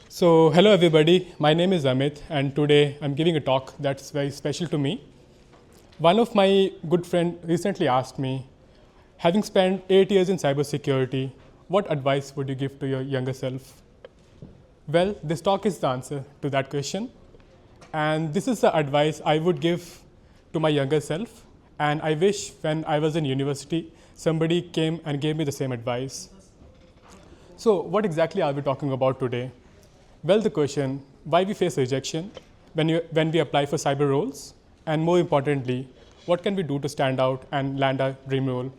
Hello everybody, my name is Amit and today I'm giving a talk that's very special to me. One of my good friends recently asked me, having spent 8 years in cybersecurity, what advice would you give to your younger self? Well, this talk is the answer to that question. And this is the advice I would give to my younger self. And I wish when I was in university, somebody came and gave me the same advice. So what exactly are we talking about today? Well, the question, why we face rejection when we apply for cyber roles, and more importantly, what can we do to stand out and land our dream role?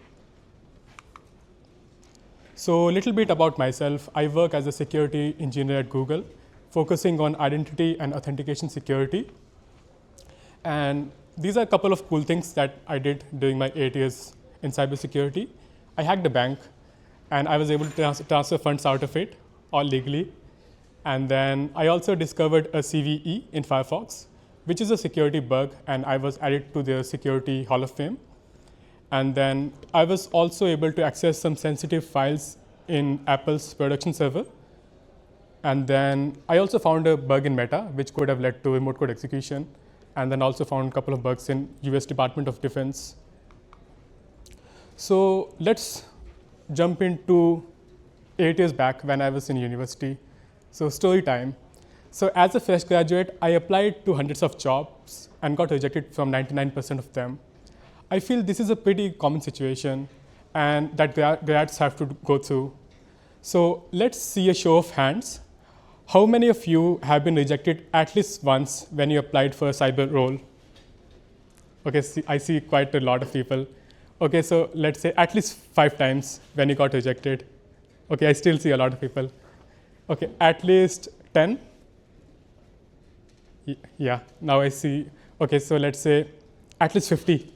So a little bit about myself. I work as a security engineer at Google, focusing on identity and authentication security. And these are a couple of cool things that I did during my 8 years in cybersecurity. I hacked a bank, and I was able to transfer funds out of it, all legally. And then I also discovered a CVE in Firefox, which is a security bug, and I was added to their Security Hall of Fame. And then I was also able to access some sensitive files in Apple's production server. And then I also found a bug in Meta, which could have led to remote code execution. And then also found a couple of bugs in US Department of Defense. So let's jump into 8 years back when I was in university. So story time. So as a fresh graduate, I applied to hundreds of jobs and got rejected from 99% of them. I feel this is a pretty common situation and that grads have to go through. So let's see a show of hands. How many of you have been rejected at least once when you applied for a cyber role? Okay, I see quite a lot of people. Okay, so let's say at least 5 times when you got rejected. Okay, I still see a lot of people. Okay, at least 10? Yeah, now I see. Okay, so let's say at least 50.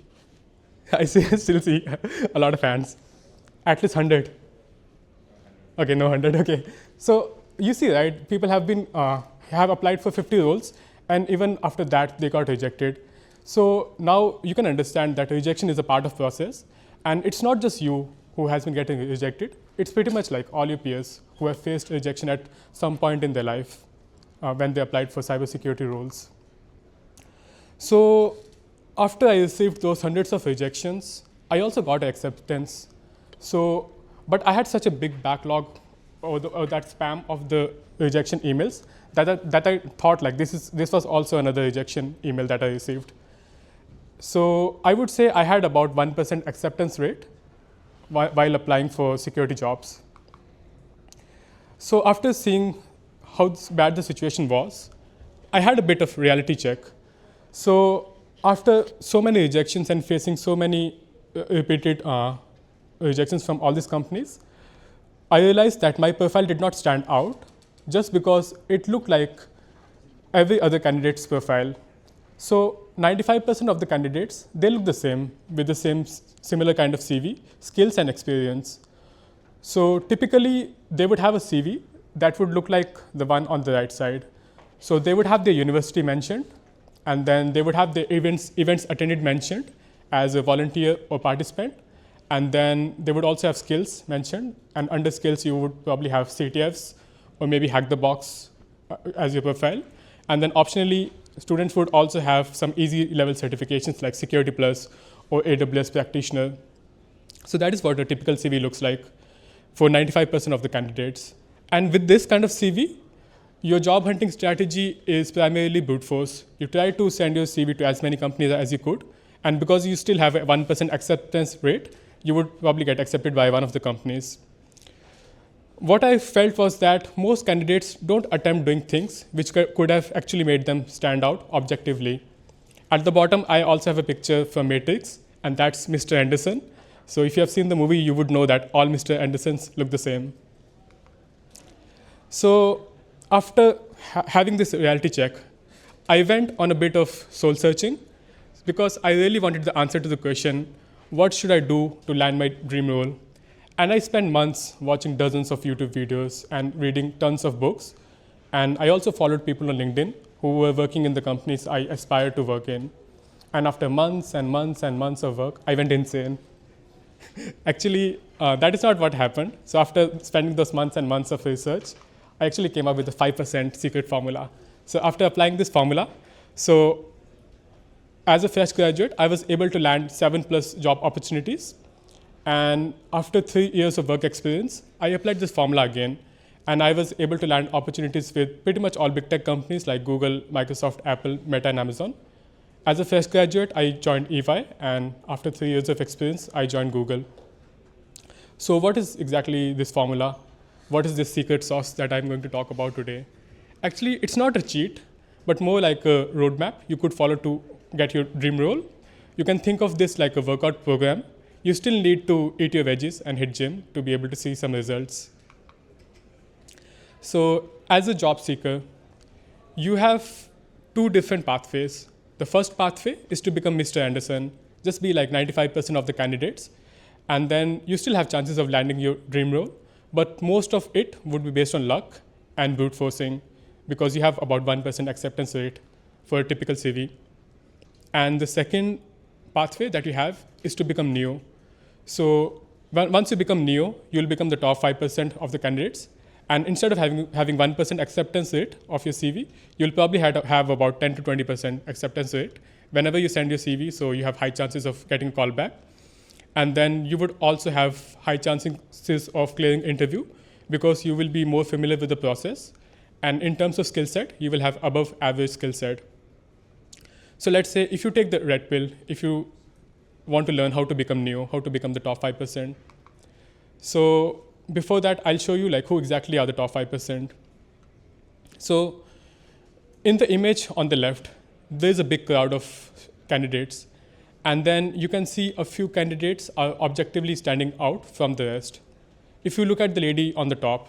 I still see a lot of hands. At least 100. Okay, no 100, okay. So you see, right, people have applied for 50 roles, and even after that, they got rejected. So now you can understand that rejection is a part of process, and it's not just you who has been getting rejected. It's pretty much like all your peers who have faced rejection at some point in their life when they applied for cybersecurity roles. So after I received those hundreds of rejections, I also got acceptance. But I had such a big backlog or that spam of the rejection emails that I thought like this was also another rejection email that I received. So I would say I had about 1% acceptance rate while applying for security jobs. So after seeing how bad the situation was, I had a bit of reality check. So after so many rejections and facing so many repeated rejections from all these companies, I realized that my profile did not stand out just because it looked like every other candidate's profile. So 95% of the candidates, they look the same with the same similar kind of CV, skills and experience. So typically, they would have a CV that would look like the one on the right side. So they would have their university mentioned, and then they would have the events attended mentioned as a volunteer or participant. And then they would also have skills mentioned, and under skills, you would probably have CTFs or maybe hack the box as your profile. And then optionally, students would also have some easy level certifications like Security Plus or AWS Practitioner. So that is what a typical CV looks like for 95% of the candidates. And with this kind of CV, your job hunting strategy is primarily brute force. You try to send your CV to as many companies as you could. And because you still have a 1% acceptance rate, you would probably get accepted by one of the companies. What I felt was that most candidates don't attempt doing things which could have actually made them stand out objectively. At the bottom, I also have a picture from Matrix, and that's Mr. Anderson. So if you have seen the movie, you would know that all Mr. Andersons look the same. So after having this reality check, I went on a bit of soul searching because I really wanted the answer to the question, what should I do to land my dream role? And I spent months watching dozens of YouTube videos and reading tons of books. And I also followed people on LinkedIn who were working in the companies I aspired to work in. And after months and months and months of work, I went insane. Actually, that is not what happened. So after spending those months and months of research, I actually came up with a 5% secret formula. So after applying this formula, so as a fresh graduate, I was able to land 7+ job opportunities. And after 3 years of work experience, I applied this formula again. And I was able to land opportunities with pretty much all big tech companies like Google, Microsoft, Apple, Meta, and Amazon. As a fresh graduate, I joined EY. And after 3 years of experience, I joined Google. So what is exactly this formula? What is this secret sauce that I'm going to talk about today? Actually, it's not a cheat, but more like a roadmap you could follow to get your dream role. You can think of this like a workout program. You still need to eat your veggies and hit gym to be able to see some results. So as a job seeker, you have 2 different pathways. The first pathway is to become Mr. Anderson, just be like 95% of the candidates, and then you still have chances of landing your dream role, but most of it would be based on luck and brute forcing, because you have about 1% acceptance rate for a typical CV. And the second pathway that you have is to become Neo. So once you become Neo, you'll become the top 5% of the candidates. And instead of having 1% acceptance rate of your CV, you'll probably have about 10 to 20% acceptance rate whenever you send your CV, so you have high chances of getting a call back. And then you would also have high chances of clearing interview because you will be more familiar with the process. And in terms of skill set, you will have above average skill set. So let's say if you take the red pill, if you want to learn how to become Neo, how to become the top 5%. So before that, I'll show you like who exactly are the top 5%. So in the image on the left, there's a big crowd of candidates. And then you can see a few candidates are objectively standing out from the rest. If you look at the lady on the top,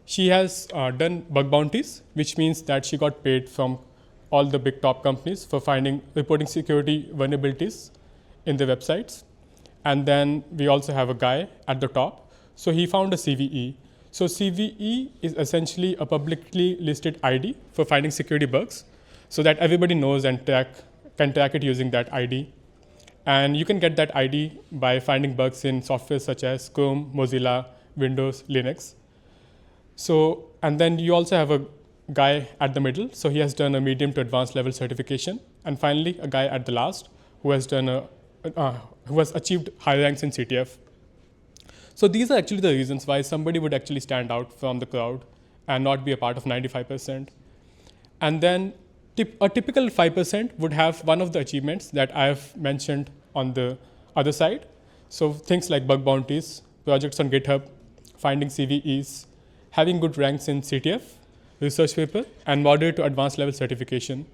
she has done bug bounties, which means that she got paid from all the big top companies for reporting security vulnerabilities in the websites. And then we also have a guy at the top. So he found a CVE. So CVE is essentially a publicly listed ID for finding security bugs, so that everybody knows and can track it using that ID. And you can get that ID by finding bugs in software such as Chrome, Mozilla, Windows, Linux. So, and then you also have a guy at the middle. So he has done a medium to advanced level certification. And finally, a guy at the last who has achieved high ranks in CTF. So these are actually the reasons why somebody would actually stand out from the crowd and not be a part of 95%. And then a typical 5% would have one of the achievements that I have mentioned on the other side. So things like bug bounties, projects on GitHub, finding CVEs, having good ranks in CTF, research paper, and moderate to advanced level certification.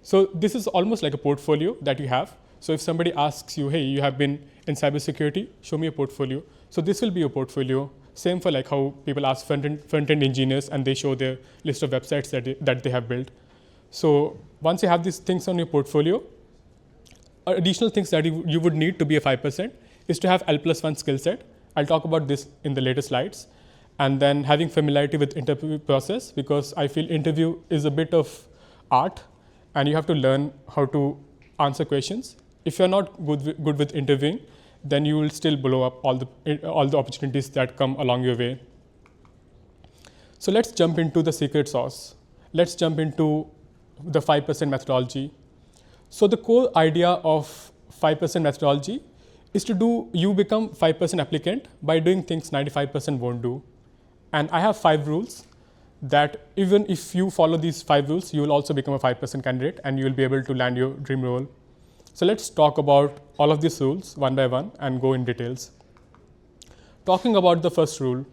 So this is almost like a portfolio that you have. So if somebody asks you, hey, you have been in cybersecurity, show me a portfolio. So this will be your portfolio. Same for like how people ask front-end engineers and they show their list of websites that they have built. So once you have these things on your portfolio, additional things that you would need to be a 5% is to have L+1 skill set. I'll talk about this in the later slides. And then having familiarity with interview process, because I feel interview is a bit of art and you have to learn how to answer questions. If you're not good with interviewing, then you will still blow up all the opportunities that come along your way. So let's jump into the secret sauce. Let's jump into the 5% methodology. So the core idea of 5% methodology is you become 5% applicant by doing things 95% won't do. And I have 5 rules that even if you follow these 5 rules, you will also become a 5% candidate and you will be able to land your dream role. So let's talk about all of these rules one by one and go in details. Talking about the first rule,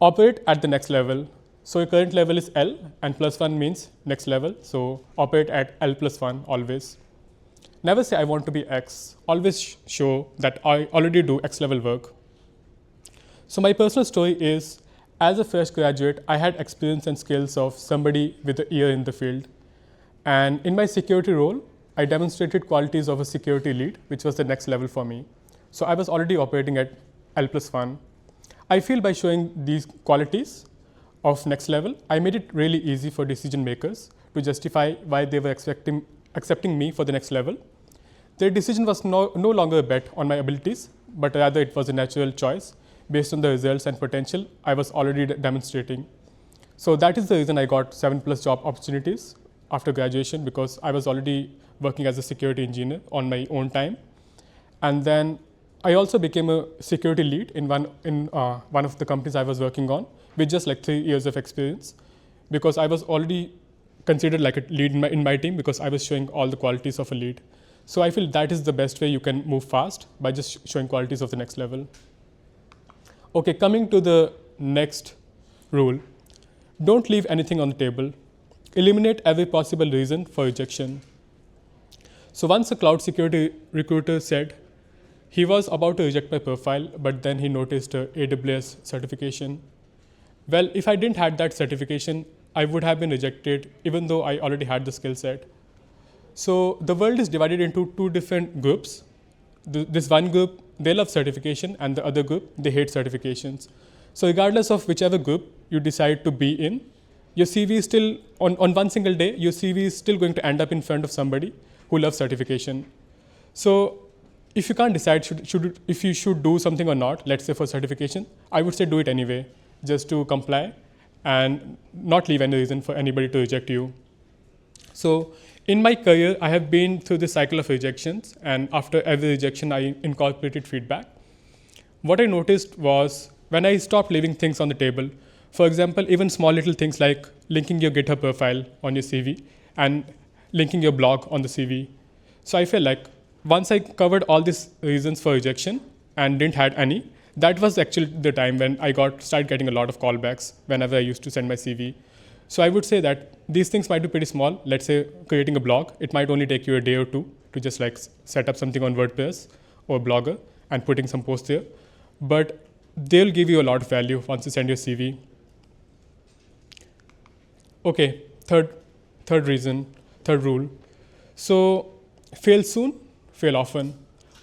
operate at the next level. So your current level is L and +1 means next level. So operate at L +1 always. Never say I want to be X. Always show that I already do X level work. So my personal story is, as a fresh graduate, I had experience and skills of somebody with a year in the field. And in my security role, I demonstrated qualities of a security lead, which was the next level for me. So I was already operating at L +1. I feel by showing these qualities of next level, I made it really easy for decision makers to justify why they were accepting me for the next level. Their decision was no longer a bet on my abilities, but rather it was a natural choice based on the results and potential I was already demonstrating. So that is the reason I got 7+ job opportunities after graduation, because I was already working as a security engineer on my own time. And then I also became a security lead in one of the companies I was working on with just like 3 years of experience, because I was already considered like a lead in my team because I was showing all the qualities of a lead. So I feel that is the best way you can move fast, by just showing qualities of the next level. Okay, coming to the next rule. Don't leave anything on the table. Eliminate every possible reason for rejection. So once a cloud security recruiter said he was about to reject my profile, but then he noticed a AWS certification. Well, if I didn't have that certification, I would have been rejected even though I already had the skill set. So the world is divided into two different groups. This one group, they love certification, and the other group, they hate certifications. So regardless of whichever group you decide to be in, your CV is still, on one single day, your CV is still going to end up in front of somebody who loves certification. So if you can't decide if you should do something or not, let's say for certification, I would say do it anyway, just to comply and not leave any reason for anybody to reject you. So in my career, I have been through the cycle of rejections, and after every rejection, I incorporated feedback. What I noticed was when I stopped leaving things on the table, for example, even small little things like linking your GitHub profile on your CV and linking your blog on the CV. So I feel like once I covered all these reasons for rejection and didn't had any, that was actually the time when I started getting a lot of callbacks whenever I used to send my CV. So I would say that these things might be pretty small. Let's say creating a blog, it might only take you a day or two to just like set up something on WordPress or Blogger and putting some posts there. But they'll give you a lot of value once you send your CV. Okay, third rule. So fail soon, fail often.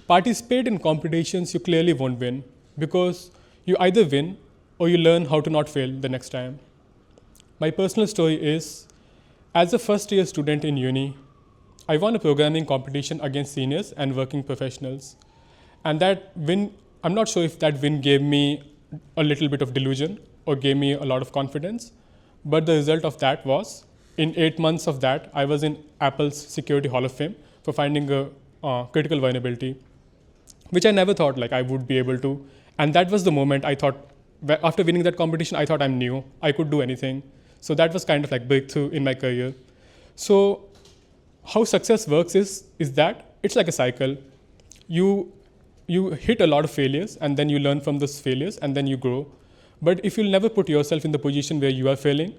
Participate in competitions you clearly won't win, because you either win or you learn how to not fail the next time. My personal story is, as a first-year student in uni, I won a programming competition against seniors and working professionals. And that win, I'm not sure if that win gave me a little bit of delusion or gave me a lot of confidence, but the result of that was, in 8 months of that, I was in Apple's Security Hall of Fame for finding a critical vulnerability, which I never thought like I would be able to. And that was the moment I thought, after winning that competition, I thought I'm new, I could do anything. So that was kind of like breakthrough in my career. So how success works is that it's like a cycle. You hit a lot of failures, and then you learn from those failures, and then you grow. But if you'll never put yourself in the position where you are failing,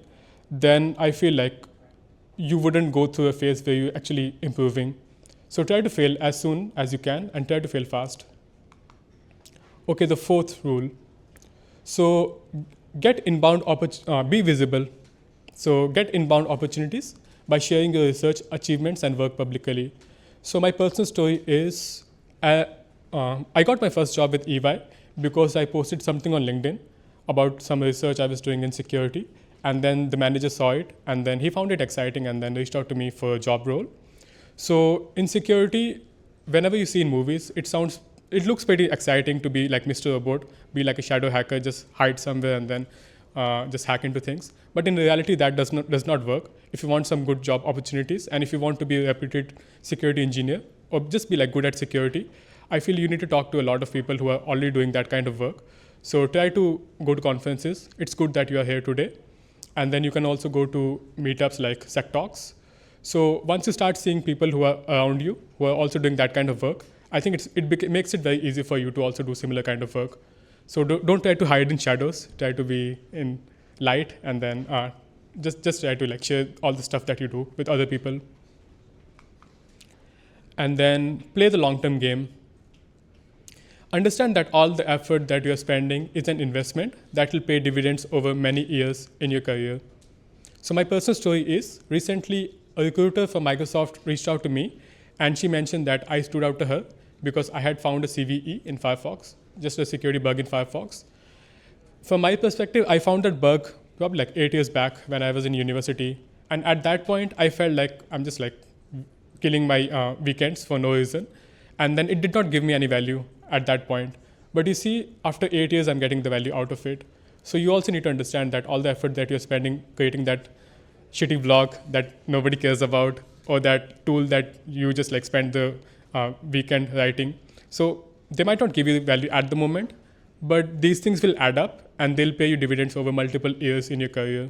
then I feel like you wouldn't go through a phase where you're actually improving. So try to fail as soon as you can and try to fail fast. Okay, the fourth rule. So be visible. So get inbound opportunities by sharing your research achievements and work publicly. So my personal story is, I got my first job with EY because I posted something on LinkedIn about some research I was doing in security. And then the manager saw it, and then he found it exciting and then reached out to me for a job role. So in security, whenever you see in movies, it looks pretty exciting to be like Mr. Robot, be like a shadow hacker, just hide somewhere and then just hack into things. But in reality, that does not work. If you want some good job opportunities, and if you want to be a reputed security engineer or just be like good at security, I feel you need to talk to a lot of people who are already doing that kind of work. So try to go to conferences. It's good that you are here today. And then you can also go to meetups like SecTalks. So once you start seeing people who are around you, who are also doing that kind of work, I think it makes it very easy for you to also do similar kind of work. So don't try to hide in shadows. Try to be in light, and then just try to like share all the stuff that you do with other people. And then play the long-term game. Understand that all the effort that you are spending is an investment that will pay dividends over many years in your career. So my personal story is, recently a recruiter from Microsoft reached out to me, and she mentioned that I stood out to her because I had found a CVE in Firefox, just a security bug in Firefox. From my perspective, I found that bug probably like 8 years back when I was in university. And at that point, I felt like I'm just like killing my weekends for no reason. And then it did not give me any value at that point. But you see, after 8 years, I'm getting the value out of it. So you also need to understand that all the effort that you're spending creating that shitty blog that nobody cares about, or that tool that you just like spend the weekend writing. So they might not give you value at the moment, but these things will add up and they'll pay you dividends over multiple years in your career.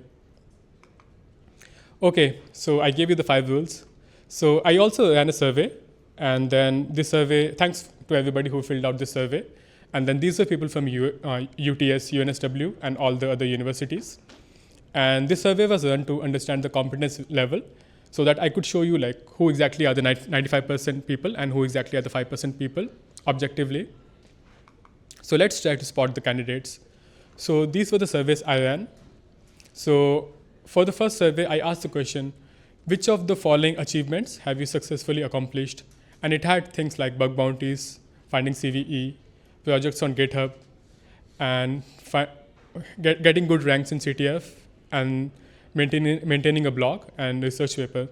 Okay, so I gave you the 5 rules. So I also ran a survey, and then this survey, thanks to everybody who filled out this survey. And then these are people from UTS, UNSW, and all the other universities. And this survey was run to understand the competence level, so that I could show you like who exactly are the 95% people and who exactly are the 5% people objectively. So let's try to spot the candidates. So these were the surveys I ran. So for the first survey, I asked the question, which of the following achievements have you successfully accomplished? And it had things like bug bounties, finding CVE, projects on GitHub, and getting good ranks in CTF, and maintaining a blog and research paper.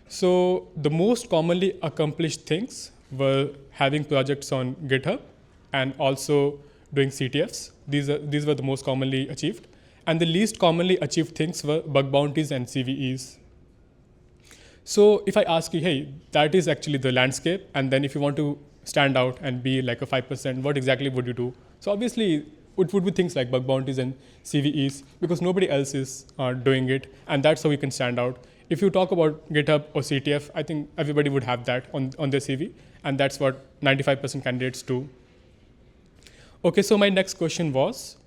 So the most commonly accomplished things were having projects on GitHub and also doing CTFs. These were the most commonly achieved. And the least commonly achieved things were bug bounties and CVEs. So if I ask you, hey, that is actually the landscape, and then if you want to stand out and be like a 5%, what exactly would you do? So obviously, it would be things like bug bounties and CVEs, because nobody else is doing it, and that's how you can stand out. If you talk about GitHub or CTF, I think everybody would have that on their CV, and that's what 95% candidates do. Okay, so my next question was,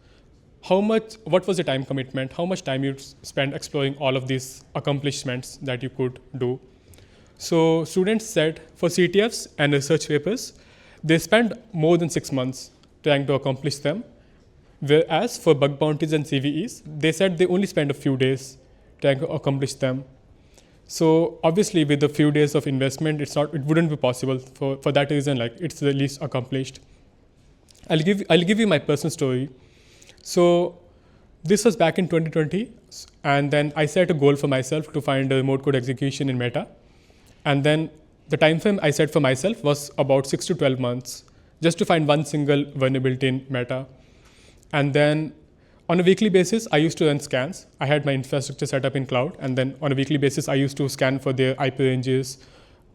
what was the time commitment? How much time you spent exploring all of these accomplishments that you could do? So students said for CTFs and research papers, they spent more than 6 months trying to accomplish them. Whereas for bug bounties and CVEs, they said they only spent a few days trying to accomplish them. So obviously with a few days of investment, it wouldn't be possible. For that reason, like it's the least accomplished. I'll give you my personal story. So this was back in 2020, and then I set a goal for myself to find a remote code execution in Meta. And then the time frame I set for myself was about 6 to 12 months, just to find one single vulnerability in Meta. And then on a weekly basis, I used to run scans. I had my infrastructure set up in cloud, and then on a weekly basis, I used to scan for their IP ranges,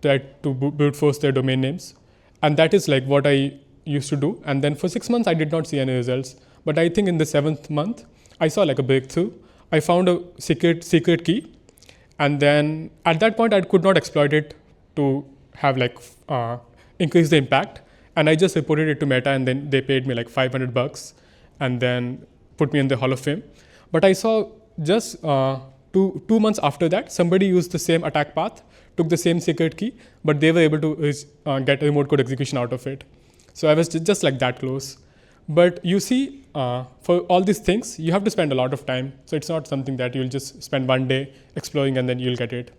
try to brute force their domain names. And that is like what I used to do. And then for 6 months, I did not see any results. But I think in the 7th month, I saw like a breakthrough. I found a secret key. And then at that point, I could not exploit it to have like increase the impact. And I just reported it to Meta, and then they paid me like $500 and then put me in the Hall of Fame. But I saw just 2 months after that, somebody used the same attack path, took the same secret key, but they were able to get a remote code execution out of it. So I was just like that close. But you see, for all these things, you have to spend a lot of time. So it's not something that you'll just spend one day exploring and then you'll get it.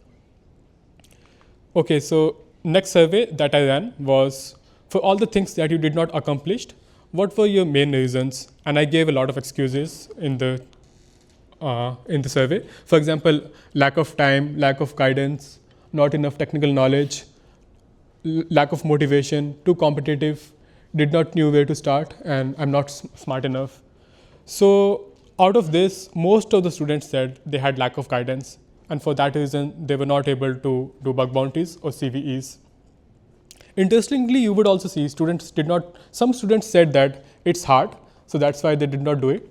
Okay, so next survey that I ran was, for all the things that you did not accomplish, what were your main reasons? And I gave a lot of excuses in the survey. For example, lack of time, lack of guidance, not enough technical knowledge, lack of motivation, too competitive, did not know where to start, and I'm not smart enough. So out of this, most of the students said they had lack of guidance, and for that reason, they were not able to do bug bounties or CVEs. Interestingly, you would also see some students said that it's hard, so that's why they did not do it.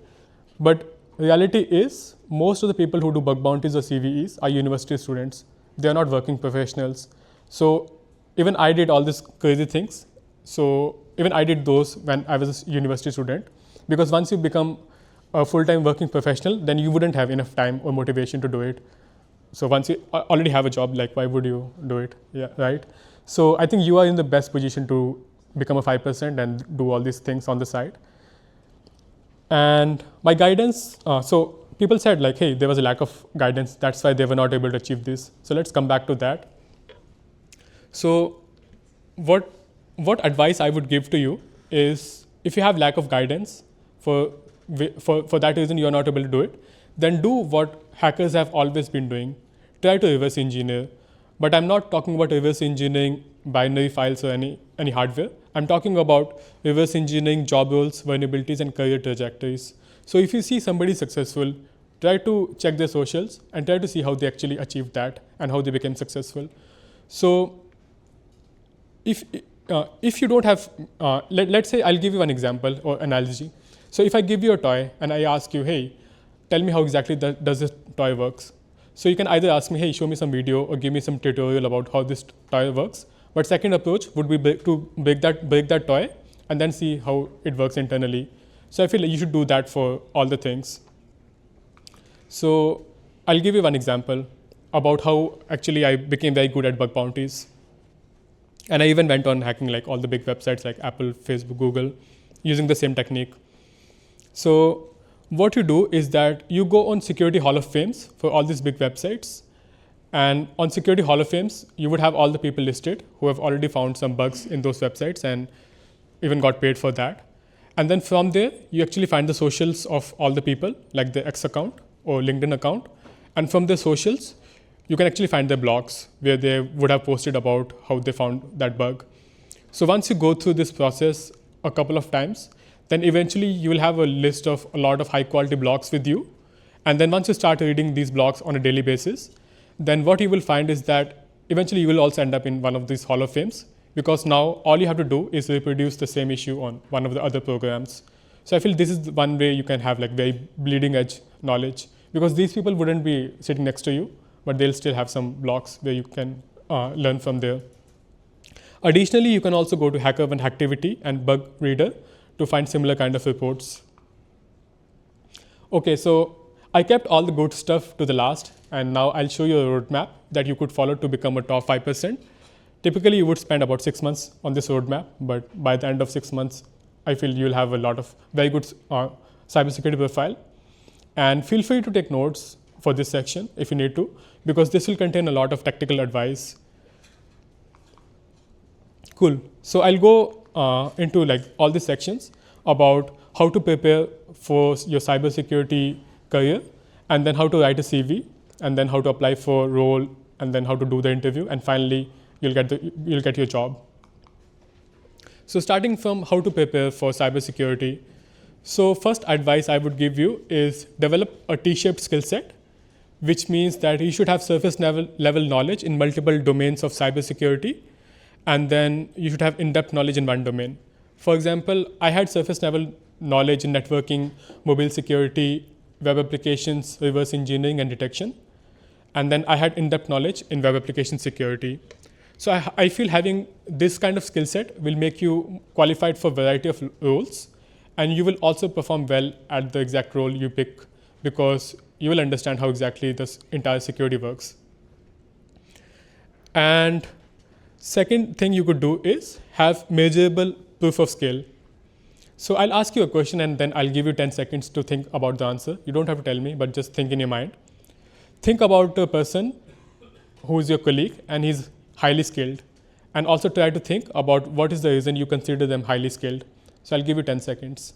But reality is, most of the people who do bug bounties or CVEs are university students. They are not working professionals. So even I did all these crazy things. So even I did those when I was a university student, because once you become a full-time working professional, then you wouldn't have enough time or motivation to do it. So once you already have a job, like why would you do it? Yeah, right? So I think you are in the best position to become a 5% and do all these things on the side. And my guidance, so people said like, hey, there was a lack of guidance. That's why they were not able to achieve this. So let's come back to that. So what advice I would give to you is, if you have lack of guidance, for that reason you are not able to do it, then do what hackers have always been doing. Try to reverse engineer. But I'm not talking about reverse engineering binary files or any hardware. I'm talking about reverse engineering job roles, vulnerabilities, and career trajectories. So if you see somebody successful, try to check their socials and try to see how they actually achieved that and how they became successful. So if you don't have, let's say I'll give you one example or analogy. So if I give you a toy and I ask you, hey, tell me how exactly does this toy works. So you can either ask me, hey, show me some video or give me some tutorial about how this toy works. But second approach would be to break that toy and then see how it works internally. So I feel like you should do that for all the things. So I'll give you one example about how actually I became very good at bug bounties. And I even went on hacking like all the big websites like Apple, Facebook, Google, using the same technique. So what you do is that you go on Security Hall of Fames for all these big websites. And on Security Hall of Fames, you would have all the people listed who have already found some bugs in those websites and even got paid for that. And then from there, you actually find the socials of all the people, like the X account or LinkedIn account. And from the socials, you can actually find their blogs where they would have posted about how they found that bug. So once you go through this process a couple of times, then eventually you will have a list of a lot of high quality blogs with you. And then once you start reading these blogs on a daily basis, then what you will find is that eventually you will also end up in one of these Hall of Fames, because now all you have to do is reproduce the same issue on one of the other programs. So I feel this is one way you can have like very bleeding edge knowledge, because these people wouldn't be sitting next to you, but they'll still have some blogs where you can learn from there. Additionally, you can also go to HackerOne Hacktivity and Bug Reader to find similar kind of reports. Okay, so I kept all the good stuff to the last, and now I'll show you a roadmap that you could follow to become a top 5%. Typically, you would spend about 6 months on this roadmap, but by the end of 6 months, I feel you'll have a lot of very good cybersecurity profile. And feel free to take notes for this section if you need to, because this will contain a lot of tactical advice. Cool. So I'll go into like all these sections about how to prepare for your cybersecurity career, and then how to write a CV, and then how to apply for role, and then how to do the interview, and finally you'll get your job. So starting from how to prepare for cybersecurity. So first advice I would give you is develop a T-shaped skill set, which means that you should have surface level knowledge in multiple domains of cybersecurity, and then you should have in-depth knowledge in one domain. For example, I had surface level knowledge in networking, mobile security, web applications, reverse engineering, and detection. And then I had in-depth knowledge in web application security. So I feel having this kind of skill set will make you qualified for a variety of roles, and you will also perform well at the exact role you pick, because you will understand how exactly this entire security works. And second thing you could do is have measurable proof of scale. So I'll ask you a question and then I'll give you 10 seconds to think about the answer. You don't have to tell me, but just think in your mind. Think about a person who is your colleague and he's highly skilled, and also try to think about what is the reason you consider them highly skilled. So I'll give you 10 seconds.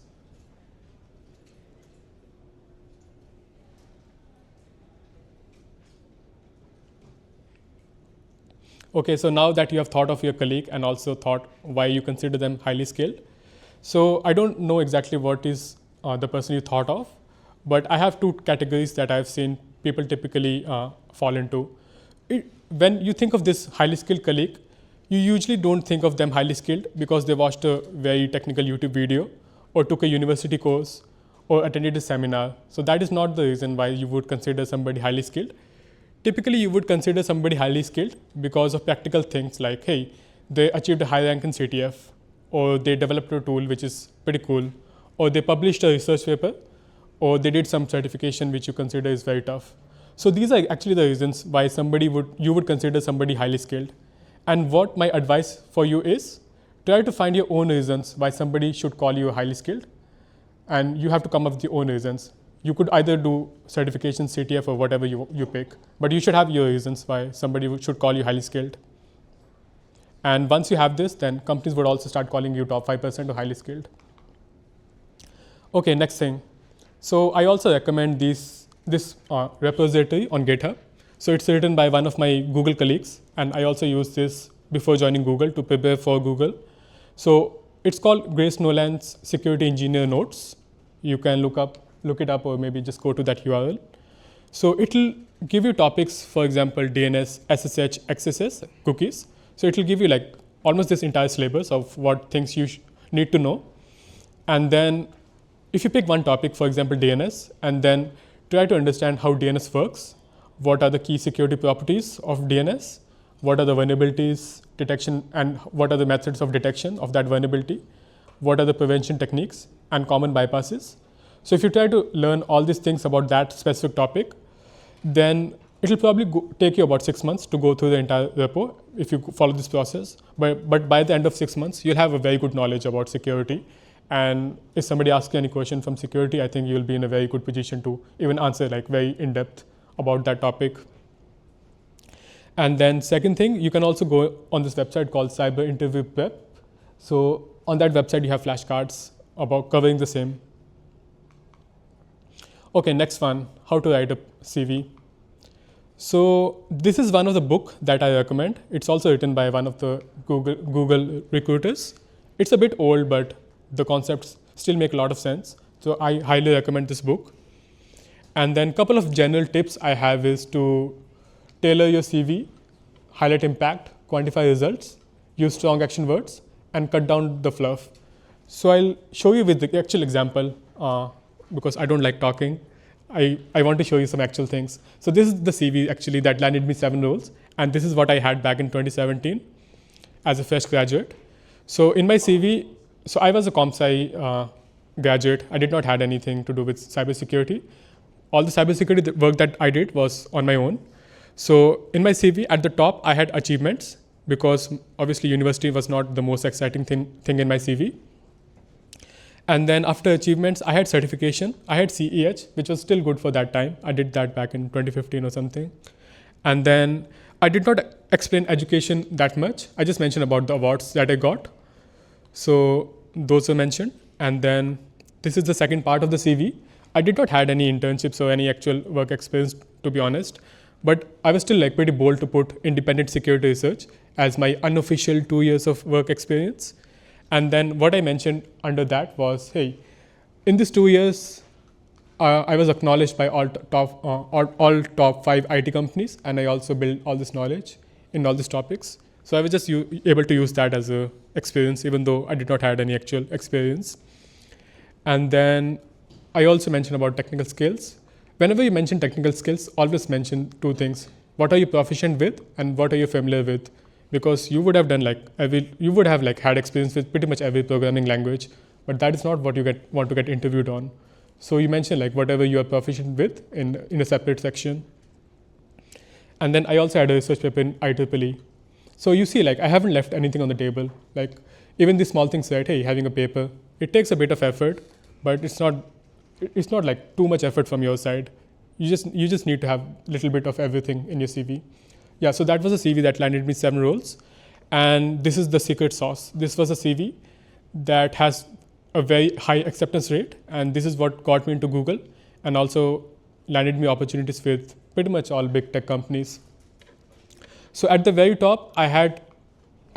Okay, so now that you have thought of your colleague and also thought why you consider them highly skilled, so I don't know exactly what is the person you thought of, but I have two categories that I've seen people typically fall into. When you think of this highly skilled colleague, you usually don't think of them highly skilled because they watched a very technical YouTube video or took a university course or attended a seminar. So that is not the reason why you would consider somebody highly skilled. Typically, you would consider somebody highly skilled because of practical things like, hey, they achieved a high rank in CTF, or they developed a tool which is pretty cool, or they published a research paper, or they did some certification which you consider is very tough. So these are actually the reasons why you would consider somebody highly skilled. And what my advice for you is, try to find your own reasons why somebody should call you highly skilled, and you have to come up with your own reasons. You could either do certification, CTF, or whatever you pick, but you should have your reasons why somebody should call you highly skilled. And once you have this, then companies would also start calling you top 5% or highly skilled. Okay, next thing. So I also recommend this repository on GitHub. So it's written by one of my Google colleagues, and I also used this before joining Google to prepare for Google. So it's called Grace Nolan's Security Engineer Notes. You can look look it up or maybe just go to that URL. So it'll give you topics, for example, DNS, SSH, XSS, cookies. So it'll give you like almost this entire syllabus of what things you need to know. And then if you pick one topic, for example, DNS, and then try to understand how DNS works, what are the key security properties of DNS, what are the vulnerabilities detection, and what are the methods of detection of that vulnerability, what are the prevention techniques and common bypasses. So if you try to learn all these things about that specific topic, then it'll probably take you about 6 months to go through the entire repo if you follow this process. But by the end of 6 months, you'll have a very good knowledge about security. And if somebody asks you any question from security, I think you'll be in a very good position to even answer like very in-depth about that topic. And then second thing, you can also go on this website called Cyber Interview Prep. So on that website, you have flashcards about covering the same. Okay, next one, how to write a CV. So this is one of the book that I recommend. It's also written by one of the Google recruiters. It's a bit old, but the concepts still make a lot of sense. So I highly recommend this book. And then a couple of general tips I have is to tailor your CV, highlight impact, quantify results, use strong action words, and cut down the fluff. So I'll show you with the actual example because I don't like talking. I want to show you some actual things. So this is the CV actually that landed me 7 roles. And this is what I had back in 2017 as a fresh graduate. So in my CV, so I was a comp sci graduate. I did not have anything to do with cybersecurity. All the cybersecurity work that I did was on my own. So in my CV, at the top, I had achievements because obviously university was not the most exciting thing in my CV. And then after achievements, I had certification. I had CEH, which was still good for that time. I did that back in 2015 or something. And then I did not explain education that much. I just mentioned about the awards that I got. So those were mentioned. And then this is the second part of the CV. I did not had any internships or any actual work experience, to be honest. But I was still like pretty bold to put independent security research as my unofficial 2 years of work experience. And then what I mentioned under that was, hey, in these 2 years, I was acknowledged by all top 5 IT companies, and I also built all this knowledge in all these topics. So I was just able to use that as a experience, even though I did not have any actual experience. And then I also mentioned about technical skills. Whenever you mention technical skills, always mention 2 things. What are you proficient with, and what are you familiar with? Because you would have done had experience with pretty much every programming language, but that is not what you want to get interviewed on. So you mention like whatever you are proficient with in a separate section. And then I also had a research paper in IEEE. So you see, like I haven't left anything on the table. Like even these small things, right? Hey, having a paper, it takes a bit of effort, but it's not like too much effort from your side. You just need to have a little bit of everything in your CV. Yeah, so that was a CV that landed me 7 roles. And this is the secret sauce. This was a CV that has a very high acceptance rate. And this is what got me into Google and also landed me opportunities with pretty much all big tech companies. So at the very top, So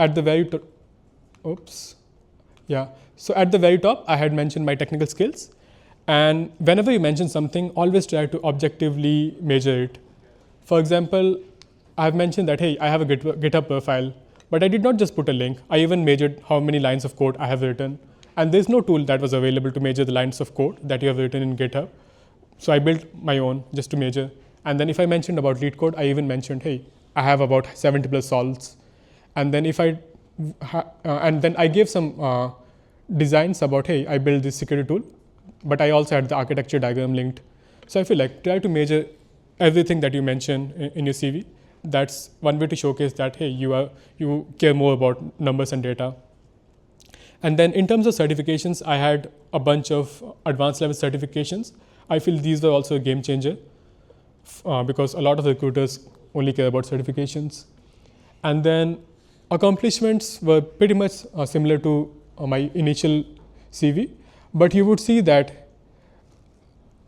at the very top, I had mentioned my technical skills. And whenever you mention something, always try to objectively measure it. For example, I've mentioned that, hey, I have a GitHub profile, but I did not just put a link. I even measured how many lines of code I have written. And there's no tool that was available to measure the lines of code that you have written in GitHub. So I built my own just to measure. And then if I mentioned about lead code, I even mentioned, hey, I have about 70 plus solves. And then I gave some designs about, hey, I built this security tool, but I also had the architecture diagram linked. So I feel like try to measure everything that you mention in your CV. That's one way to showcase that, hey, you care more about numbers and data. And then in terms of certifications, I had a bunch of advanced level certifications. I feel these were also a game changer because a lot of recruiters only care about certifications. And then accomplishments were pretty much similar to my initial CV, but you would see that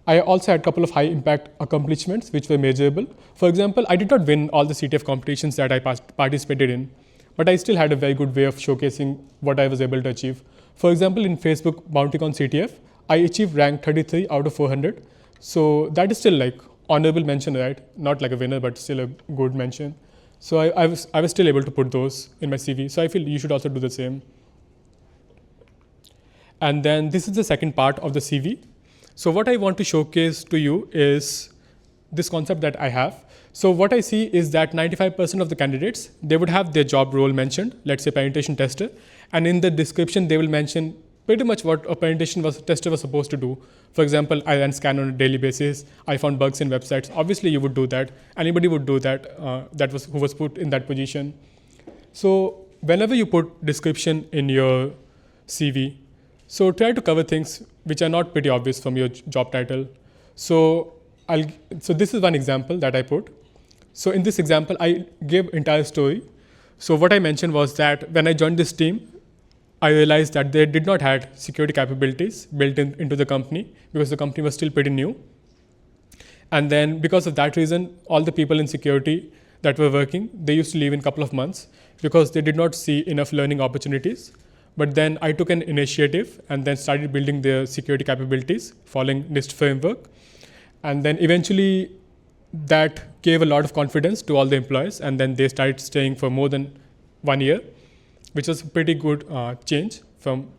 I also had a couple of high impact accomplishments which were measurable. For example, I did not win all the CTF competitions that I participated in, but I still had a very good way of showcasing what I was able to achieve. For example, in Facebook BountyCon CTF, I achieved rank 33 out of 400. So that is still like honorable mention, right? Not like a winner, but still a good mention. So I was still able to put those in my CV. So I feel you should also do the same. And then this is the second part of the CV. So what I want to showcase to you is this concept that I have. So what I see is that 95% of the candidates, they would have their job role mentioned, let's say penetration tester, and in the description they will mention pretty much what a penetration tester was supposed to do. For example, I ran scan on a daily basis, I found bugs in websites. Obviously you would do that, anybody would do that, who was put in that position. So whenever you put description in your CV, so try to cover things which are not pretty obvious from your job title. So this is one example that I put. So in this example, I gave entire story. So what I mentioned was that when I joined this team, I realized that they did not have security capabilities built into the company because the company was still pretty new. And then because of that reason, all the people in security that were working, they used to leave in a couple of months because they did not see enough learning opportunities. But then I took an initiative and then started building their security capabilities following NIST framework. And then eventually that gave a lot of confidence to all the employees, and then they started staying for more than 1 year, which was a pretty good change from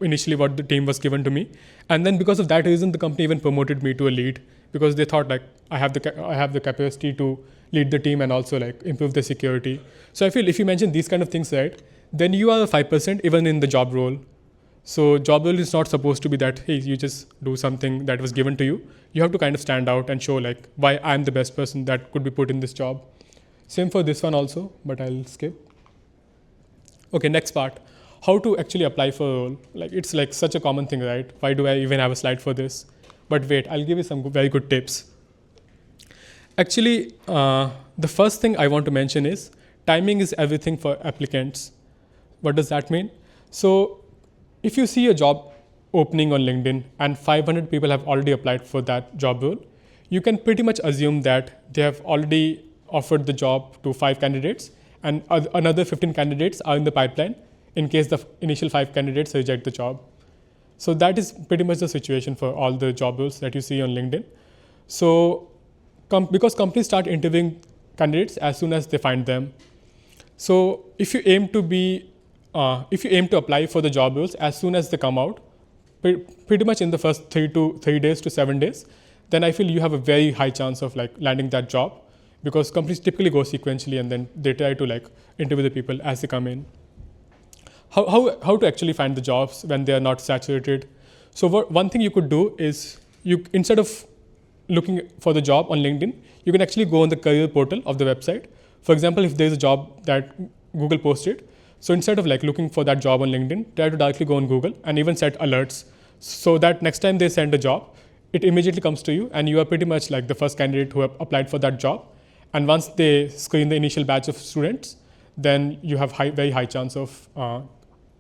initially what the team was given to me. And then because of that reason, the company even promoted me to a lead because they thought like I have the capacity to lead the team and also like improve the security. So I feel if you mention these kind of things, right, then you are a 5% even in the job role. So job role is not supposed to be that, hey, you just do something that was given to you. You have to kind of stand out and show like why I'm the best person that could be put in this job. Same for this one also, but I'll skip. Okay, next part. How to actually apply for a role. Like it's like such a common thing, right? Why do I even have a slide for this? But wait, I'll give you some very good tips. Actually, the first thing I want to mention is timing is everything for applicants. What does that mean? So if you see a job opening on LinkedIn and 500 people have already applied for that job role, you can pretty much assume that they have already offered the job to 5 candidates and another 15 candidates are in the pipeline in case the initial 5 candidates reject the job. So that is pretty much the situation for all the job roles that you see on LinkedIn. So because companies start interviewing candidates as soon as they find them. So if you aim to apply for the job roles as soon as they come out, pretty much in the first 3 days to 7 days, then I feel you have a very high chance of like landing that job because companies typically go sequentially and then they try to like interview the people as they come in. How to actually find the jobs when they are not saturated? So one thing you could do is instead of looking for the job on LinkedIn, you can actually go on the career portal of the website. For example, if there's a job that Google posted, so instead of like looking for that job on LinkedIn, try to directly go on Google and even set alerts so that next time they send a job, it immediately comes to you and you are pretty much like the first candidate who applied for that job. And once they screen the initial batch of students, then you have very high chance of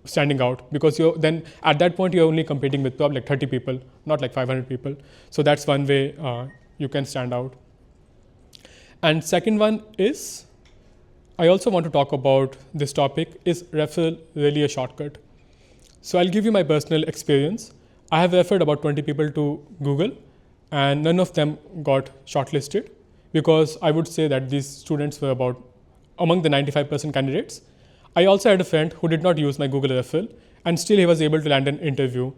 standing out because then at that point you're only competing with probably like 30 people, not like 500 people. So that's one way you can stand out. And second one is, I also want to talk about this topic, is referral really a shortcut? So I'll give you my personal experience. I have referred about 20 people to Google and none of them got shortlisted because I would say that these students were about among the 95% candidates. I also had a friend who did not use my Google referral and still he was able to land an interview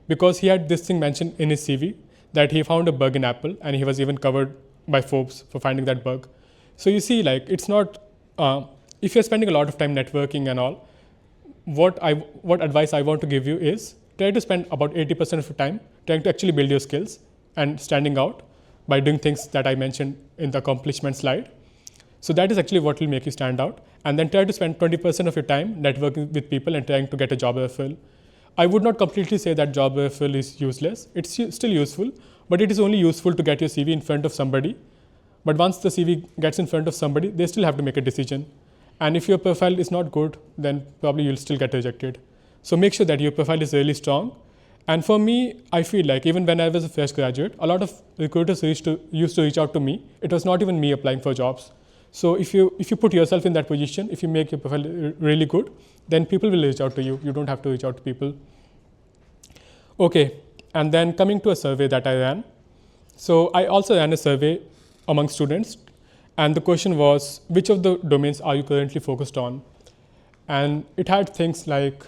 because he had this thing mentioned in his CV that he found a bug in Apple and he was even covered by Forbes for finding that bug. So you see, like it's not, if you're spending a lot of time networking and all, what advice I want to give you is try to spend about 80% of your time trying to actually build your skills and standing out by doing things that I mentioned in the accomplishment slide. So that is actually what will make you stand out. And then try to spend 20% of your time networking with people and trying to get a job referral. I would not completely say that job referral is useless. It's still useful, but it is only useful to get your CV in front of somebody. But once the CV gets in front of somebody, they still have to make a decision. And if your profile is not good, then probably you'll still get rejected. So make sure that your profile is really strong. And for me, I feel like even when I was a fresh graduate, a lot of recruiters used to reach out to me. It was not even me applying for jobs. So if you put yourself in that position, if you make your profile really good, then people will reach out to you. You don't have to reach out to people. Okay, And then coming to a survey that I ran. So I also ran a survey among students, and the question was, which of the domains are you currently focused on? And it had things like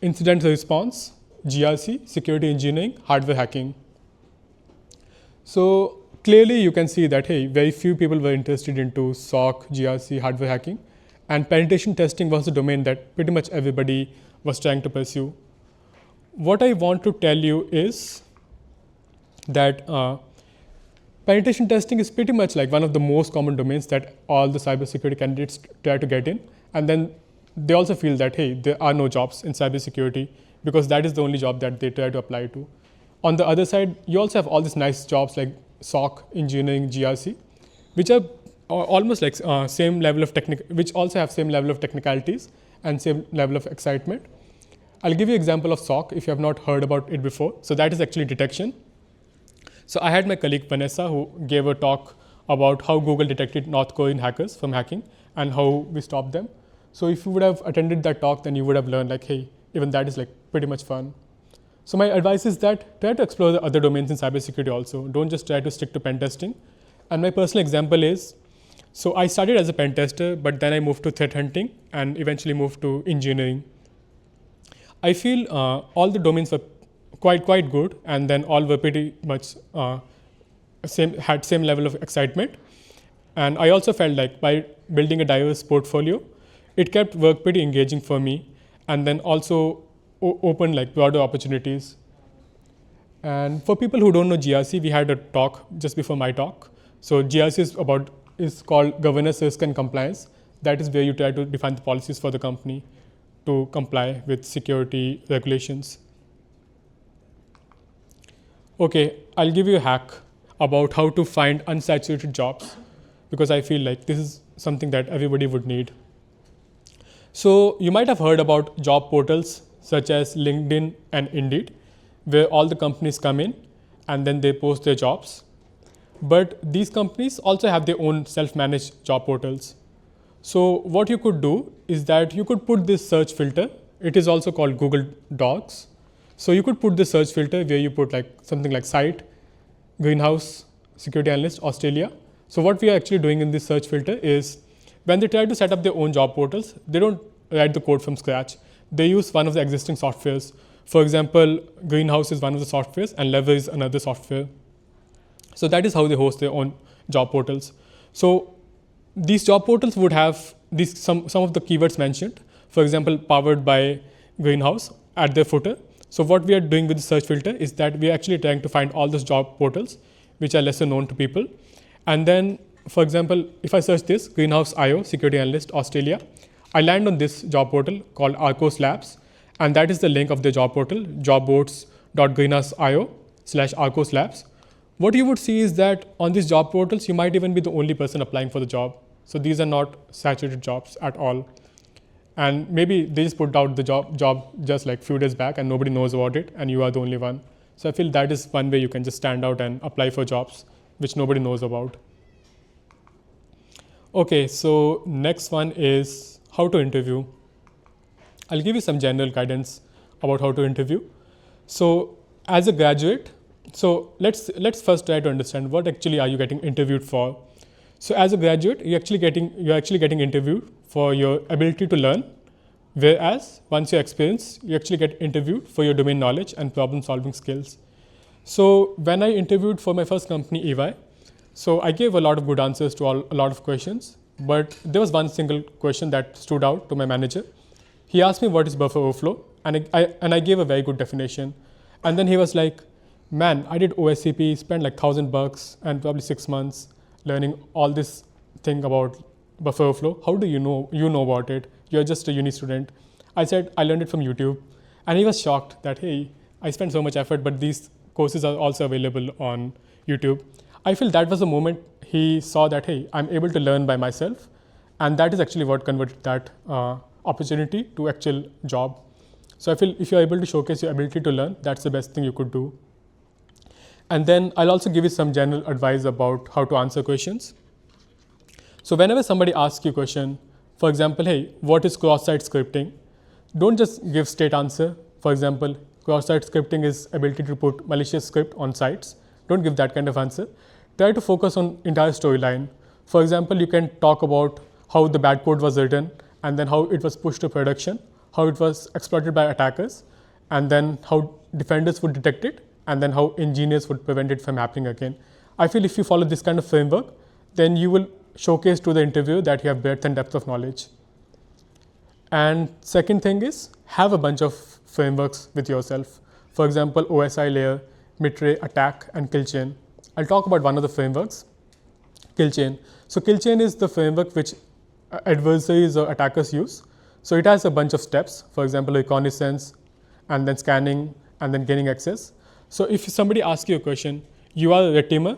incident response, GRC, security engineering, hardware hacking. So clearly you can see that, hey, very few people were interested into SOC, GRC, hardware hacking, and penetration testing was the domain that pretty much everybody was trying to pursue. What I want to tell you is that penetration testing is pretty much like one of the most common domains that all the cybersecurity candidates try to get in. And then they also feel that, hey, there are no jobs in cybersecurity because that is the only job that they try to apply to. On the other side, you also have all these nice jobs like SOC, engineering, GRC, which are almost like same level of which also have same level of technicalities and same level of excitement. I'll give you an example of SOC if you have not heard about it before. So that is actually detection. So I had my colleague Vanessa who gave a talk about how Google detected North Korean hackers from hacking and how we stopped them. So if you would have attended that talk, then you would have learned like, hey, even that is like pretty much fun. So my advice is that try to explore the other domains in cybersecurity also. Don't just try to stick to pen testing. And my personal example is, so I started as a pen tester, but then I moved to threat hunting and eventually moved to engineering. I feel all the domains were quite good, and then all were pretty much had same level of excitement. And I also felt like by building a diverse portfolio, it kept work pretty engaging for me, and then also opened like broader opportunities. And for people who don't know GRC, we had a talk just before my talk. So GRC is called governance, risk, and compliance. That is where you try to define the policies for the company to comply with security regulations. Okay, I'll give you a hack about how to find unsaturated jobs, because I feel like this is something that everybody would need. So you might have heard about job portals such as LinkedIn and Indeed, where all the companies come in and then they post their jobs. But these companies also have their own self-managed job portals. So what you could do is that you could put this search filter. It is also called Google Docs. So you could put this search filter where you put like something like site, greenhouse, security analyst, Australia. So what we are actually doing in this search filter is when they try to set up their own job portals, they don't write the code from scratch. They use one of the existing softwares. For example, Greenhouse is one of the softwares and Lever is another software. So that is how they host their own job portals. So these job portals would have some of the keywords mentioned. For example, powered by Greenhouse at their footer. So what we are doing with the search filter is that we are actually trying to find all those job portals which are lesser known to people. And then, for example, if I search this, Greenhouse IO, Security Analyst, Australia, I land on this job portal called Arcos Labs. And that is the link of the job portal, jobboards.greenhouse.io/Arcos Labs. What you would see is that on these job portals, you might even be the only person applying for the job. So these are not saturated jobs at all. And maybe they just put out the job just like few days back and nobody knows about it and you are the only one. So I feel that is one way you can just stand out and apply for jobs which nobody knows about. Okay, so next one is how to interview. I'll give you some general guidance about how to interview. So as a graduate, so let's first try to understand what actually are you getting interviewed for. So as a graduate, you're actually getting interviewed for your ability to learn, whereas once you're experienced, you actually get interviewed for your domain knowledge and problem solving skills. So when I interviewed for my first company, EY, so I gave a lot of good answers to a lot of questions, but there was one single question that stood out to my manager. He asked me what is buffer overflow, and I gave a very good definition. And then he was like, man, I did OSCP, spent like $1,000 and probably 6 months learning all this thing about buffer overflow. How do you know about it? You're just a uni student. I said, I learned it from YouTube. And he was shocked that, hey, I spent so much effort, but these courses are also available on YouTube. I feel that was the moment he saw that, hey, I'm able to learn by myself. And that is actually what converted that opportunity to actual job. So I feel if you're able to showcase your ability to learn, that's the best thing you could do. And then I'll also give you some general advice about how to answer questions. So whenever somebody asks you a question, for example, hey, what is cross-site scripting? Don't just give straight answer. For example, Cross-site scripting is ability to put malicious script on sites. Don't give that kind of answer. Try to focus on entire storyline. For example, you can talk about how the bad code was written, and then how it was pushed to production, how it was exploited by attackers, and then how defenders would detect it, and then how engineers would prevent it from happening again. I feel if you follow this kind of framework, then you will showcase to the interviewer that you have breadth and depth of knowledge. And second thing is, have a bunch of frameworks with yourself. For example, OSI layer, Mitre, attack, and kill chain. I'll talk about one of the frameworks, kill chain. So kill chain is the framework which adversaries or attackers use. So it has a bunch of steps, for example, reconnaissance, and then scanning, and then gaining access. So if somebody asks you a question, you are a red teamer,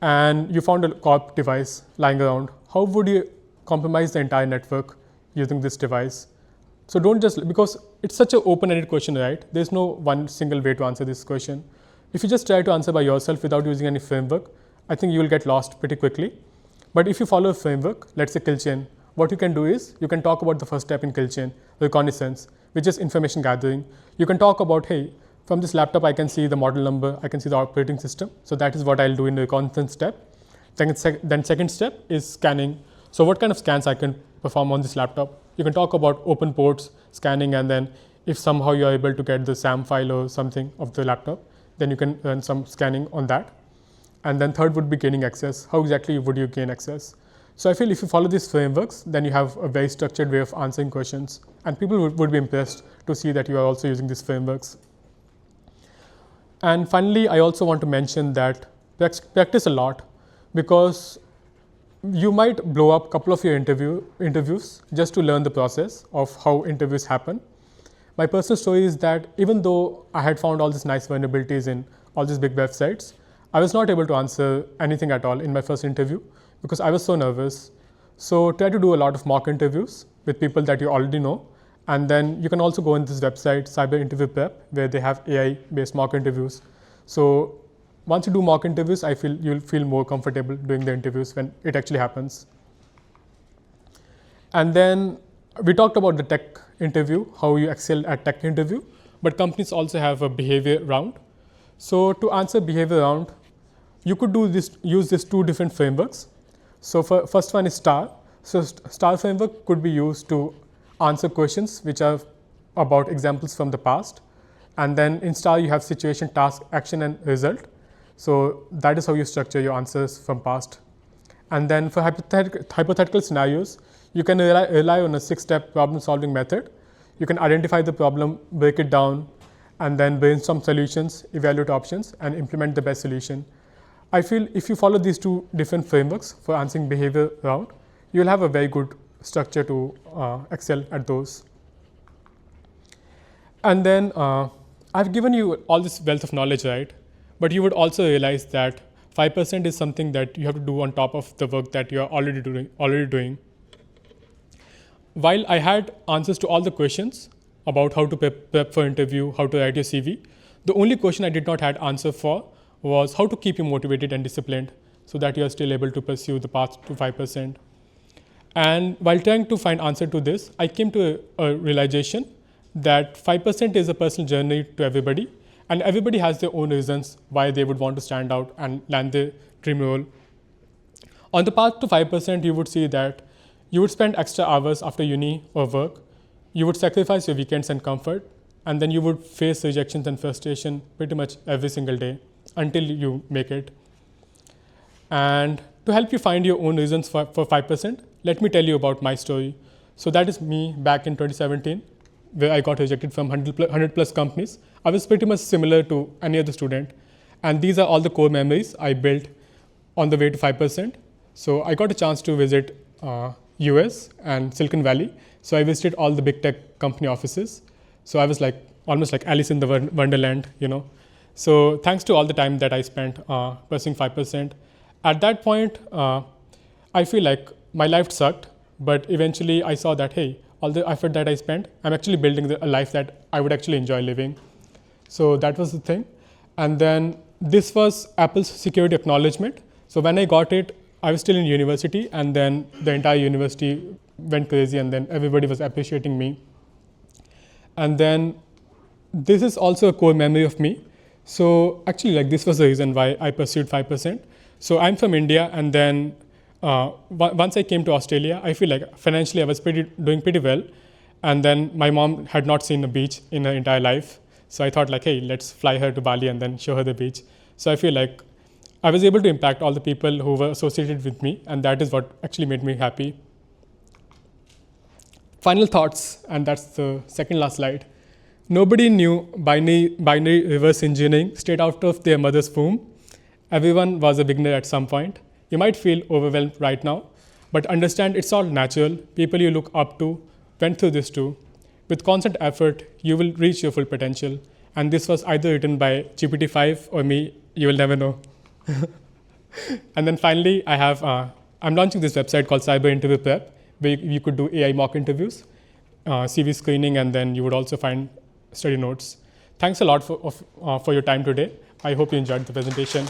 and you found a corp device lying around, how would you compromise the entire network using this device? So don't just, because it's such an open-ended question, right? There's no one single way to answer this question. If you just try to answer by yourself without using any framework, I think you will get lost pretty quickly. But if you follow a framework, let's say kill chain, what you can do is, you can talk about the first step in kill chain, reconnaissance, which is information gathering. You can talk about, hey, from this laptop, I can see the model number, I can see the operating system. So that is what I'll do in the reconnaissance step. Then second step is scanning. So what kind of scans I can perform on this laptop? You can talk about open ports, scanning, and then if somehow you are able to get the SAM file or something of the laptop, then you can run some scanning on that. And then third would be gaining access. How exactly would you gain access? So I feel if you follow these frameworks, then you have a very structured way of answering questions, and people would be impressed to see that you are also using these frameworks. And finally, I also want to mention that practice a lot, because you might blow up a couple of your interviews just to learn the process of how interviews happen. My personal story is that even though I had found all these nice vulnerabilities in all these big websites, I was not able to answer anything at all in my first interview because I was so nervous. So try to do a lot of mock interviews with people that you already know. And then you can also go on this website, Cyber Interview Prep, where they have AI-based mock interviews. So once you do mock interviews, I feel you'll feel more comfortable doing the interviews when it actually happens. And then we talked about the tech interview, how you excel at tech interview, but companies also have a behavior round. So to answer behavior round, you could use these two different frameworks. So first one is STAR. So STAR framework could be used to answer questions which are about examples from the past. And then in STAR, you have situation, task, action, and result. So that is how you structure your answers from past. And then for hypothetical scenarios, you can rely on a 6-step problem-solving method. You can identify the problem, break it down, and then brainstorm solutions, evaluate options, and implement the best solution. I feel if you follow these two different frameworks for answering behavior round, you'll have a very good structure to excel at those. And then I've given you all this wealth of knowledge, right? But you would also realize that 5% is something that you have to do on top of the work that you are already doing. While I had answers to all the questions about how to prep for interview, how to write your CV, the only question I did not have answer for was how to keep you motivated and disciplined so that you are still able to pursue the path to 5%. And while trying to find answer to this, I came to a realization that 5% is a personal journey to everybody, and everybody has their own reasons why they would want to stand out and land their dream role. On the path to 5%, you would see that you would spend extra hours after uni or work, you would sacrifice your weekends and comfort, and then you would face rejections and frustration pretty much every single day until you make it. And to help you find your own reasons for 5%, let me tell you about my story. So that is me back in 2017, where I got rejected from 100 plus companies. I was pretty much similar to any other student. And these are all the core memories I built on the way to 5%. So I got a chance to visit US and Silicon Valley. So I visited all the big tech company offices. So I was like almost like Alice in the Wonderland, you know. So thanks to all the time that I spent pursuing 5%. At that point, I feel like my life sucked, but eventually I saw that, hey, all the effort that I spent, I'm actually building a life that I would actually enjoy living. So that was the thing. And then this was Apple's security acknowledgement. So when I got it, I was still in university, and then the entire university went crazy, and then everybody was appreciating me. And then this is also a core memory of me. So actually, like this was the reason why I pursued 5%. So I'm from India, and then once I came to Australia, I feel like financially I was doing pretty well. And then my mom had not seen a beach in her entire life. So I thought like, hey, let's fly her to Bali and then show her the beach. So I feel like I was able to impact all the people who were associated with me, and that is what actually made me happy. Final thoughts, and that's the second last slide. Nobody knew binary reverse engineering straight out of their mother's womb. Everyone was a beginner at some point. You might feel overwhelmed right now, but understand it's all natural. People you look up to went through this too. With constant effort, you will reach your full potential. And this was either written by GPT-5 or me, you will never know. And then finally, I'm launching this website called Cyber Interview Prep, where you could do AI mock interviews, CV screening, and then you would also find study notes. Thanks a lot for your time today. I hope you enjoyed the presentation.